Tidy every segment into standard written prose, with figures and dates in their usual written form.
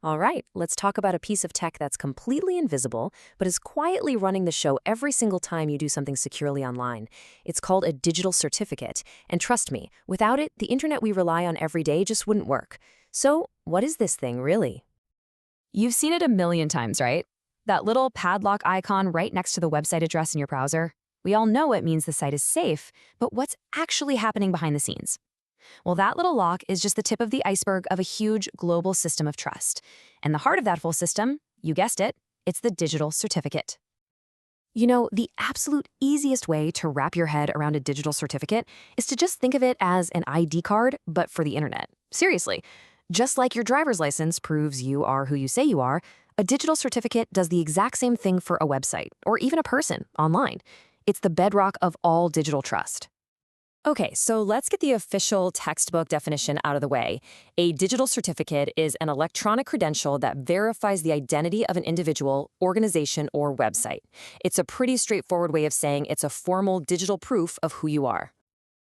All right, let's talk about a piece of tech that's completely invisible, but is quietly running the show every single time you do something securely online. It's called a digital certificate, and trust me, without it, the internet we rely on every day just wouldn't work. So, what is this thing really? You've seen it a million times, right? That little padlock icon right next to the website address in your browser. We all know it means the site is safe, but what's actually happening behind the scenes? Well, that little lock is just the tip of the iceberg of a huge global system of trust. And the heart of that full system, you guessed it, it's the digital certificate. You know, the absolute easiest way to wrap your head around a digital certificate is to just think of it as an ID card, but for the internet. Seriously, just like your driver's license proves you are who you say you are, a digital certificate does the exact same thing for a website or even a person online. It's the bedrock of all digital trust. Okay, so let's get the official textbook definition out of the way. A digital certificate is an electronic credential that verifies the identity of an individual, organization, or website. It's a pretty straightforward way of saying it's a formal digital proof of who you are.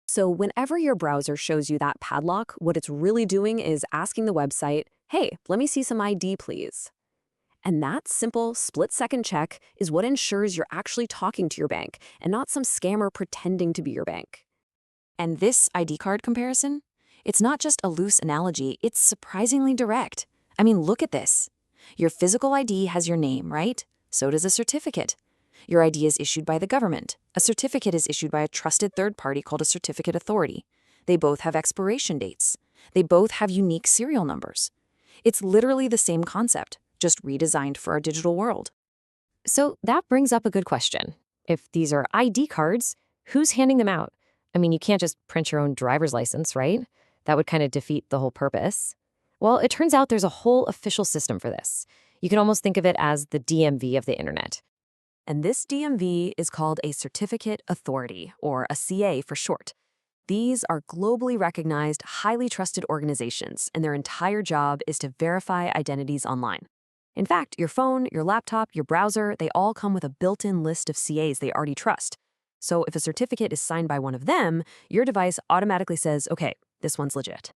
So whenever your browser shows you that padlock, what it's really doing is asking the website, hey, let me see some ID, please. And that simple split-second check is what ensures you're actually talking to your bank and not some scammer pretending to be your bank. And this ID card comparison? It's not just a loose analogy, it's surprisingly direct. I mean, look at this. Your physical ID has your name, right? So does a certificate. Your ID is issued by the government. A certificate is issued by a trusted third party called a certificate authority. They both have expiration dates. They both have unique serial numbers. It's literally the same concept, just redesigned for our digital world. So that brings up a good question. If these are ID cards, who's handing them out? I mean, you can't just print your own driver's license, right? That would kind of defeat the whole purpose. Well, it turns out there's a whole official system for this. You can almost think of it as the DMV of the internet. And this DMV is called a Certificate Authority, or a CA for short. These are globally recognized, highly trusted organizations, and their entire job is to verify identities online. In fact, your phone, your laptop, your browser, they all come with a built-in list of CAs they already trust. So if a certificate is signed by one of them, your device automatically says, okay, this one's legit.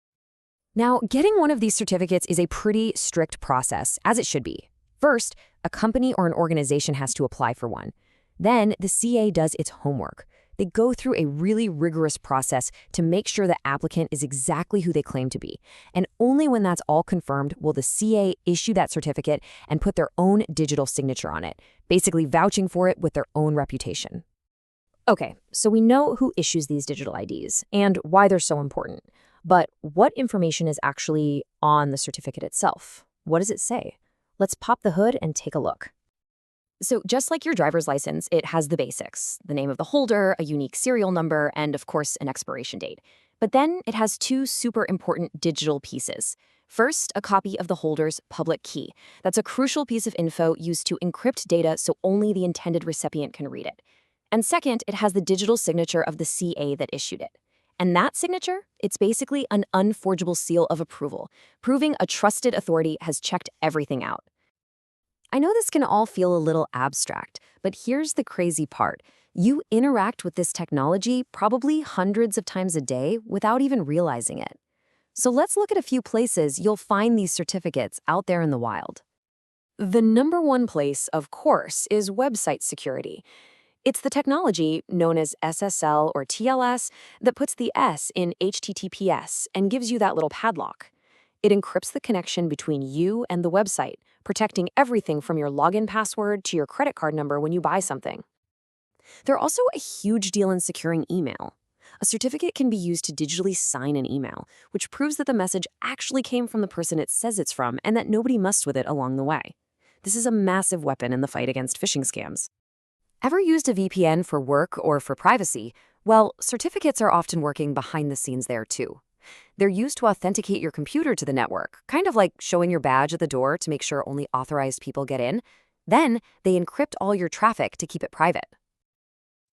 Now, getting one of these certificates is a pretty strict process, as it should be. First, a company or an organization has to apply for one. Then, the CA does its homework. They go through a really rigorous process to make sure the applicant is exactly who they claim to be. And only when that's all confirmed will the CA issue that certificate and put their own digital signature on it, basically vouching for it with their own reputation. Okay, so we know who issues these digital IDs and why they're so important. But what information is actually on the certificate itself? What does it say? Let's pop the hood and take a look. So just like your driver's license, it has the basics, the name of the holder, a unique serial number, and of course, an expiration date. But then it has two super important digital pieces. First, a copy of the holder's public key. That's a crucial piece of info used to encrypt data so only the intended recipient can read it. And second, it has the digital signature of the CA that issued it. And that signature, it's basically an unforgeable seal of approval, proving a trusted authority has checked everything out. I know this can all feel a little abstract, but here's the crazy part. You interact with this technology probably hundreds of times a day without even realizing it. So let's look at a few places you'll find these certificates out there in the wild. The number one place, of course, is website security. It's the technology, known as SSL or TLS, that puts the S in HTTPS and gives you that little padlock. It encrypts the connection between you and the website, protecting everything from your login password to your credit card number when you buy something. They're also a huge deal in securing email. A certificate can be used to digitally sign an email, which proves that the message actually came from the person it says it's from and that nobody messed with it along the way. This is a massive weapon in the fight against phishing scams. Ever used a VPN for work or for privacy? Well, certificates are often working behind the scenes there too. They're used to authenticate your computer to the network, kind of like showing your badge at the door to make sure only authorized people get in. Then, they encrypt all your traffic to keep it private.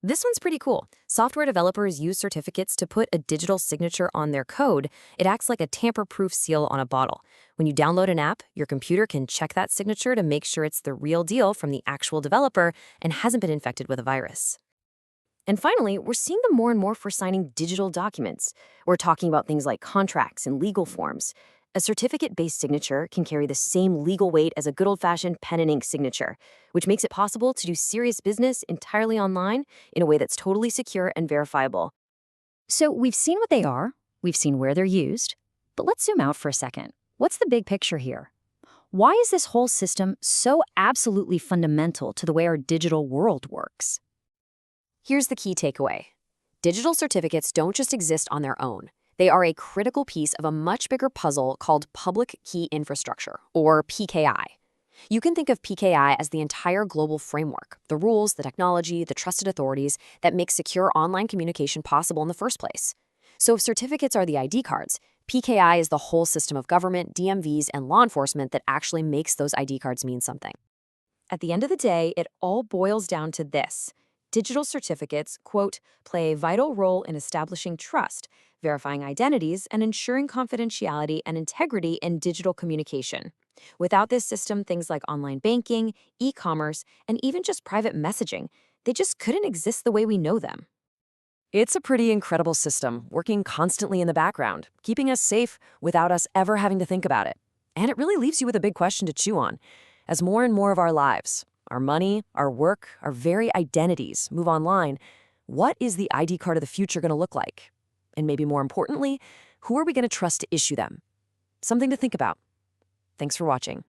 This one's pretty cool. Software developers use certificates to put a digital signature on their code. It acts like a tamper-proof seal on a bottle. When you download an app, your computer can check that signature to make sure it's the real deal from the actual developer and hasn't been infected with a virus. And finally, we're seeing them more and more for signing digital documents. We're talking about things like contracts and legal forms. A certificate-based signature can carry the same legal weight as a good old-fashioned pen and ink signature, which makes it possible to do serious business entirely online in a way that's totally secure and verifiable. So we've seen what they are, we've seen where they're used, but let's zoom out for a second. What's the big picture here? Why is this whole system so absolutely fundamental to the way our digital world works? Here's the key takeaway. Digital certificates don't just exist on their own. They are a critical piece of a much bigger puzzle called public key infrastructure, or PKI. You can think of PKI as the entire global framework, the rules, the technology, the trusted authorities that make secure online communication possible in the first place. So if certificates are the ID cards, PKI is the whole system of government, DMVs, and law enforcement that actually makes those ID cards mean something. At the end of the day, it all boils down to this. Digital certificates, quote, play a vital role in establishing trust, verifying identities, and ensuring confidentiality and integrity in digital communication. Without this system, things like online banking, e-commerce, and even just private messaging, they just couldn't exist the way we know them. It's a pretty incredible system, working constantly in the background, keeping us safe without us ever having to think about it. And it really leaves you with a big question to chew on. As more and more of our lives, our money, our work, our very identities move online, what is the ID card of the future going to look like? And maybe more importantly, who are we going to trust to issue them? Something to think about. Thanks for watching.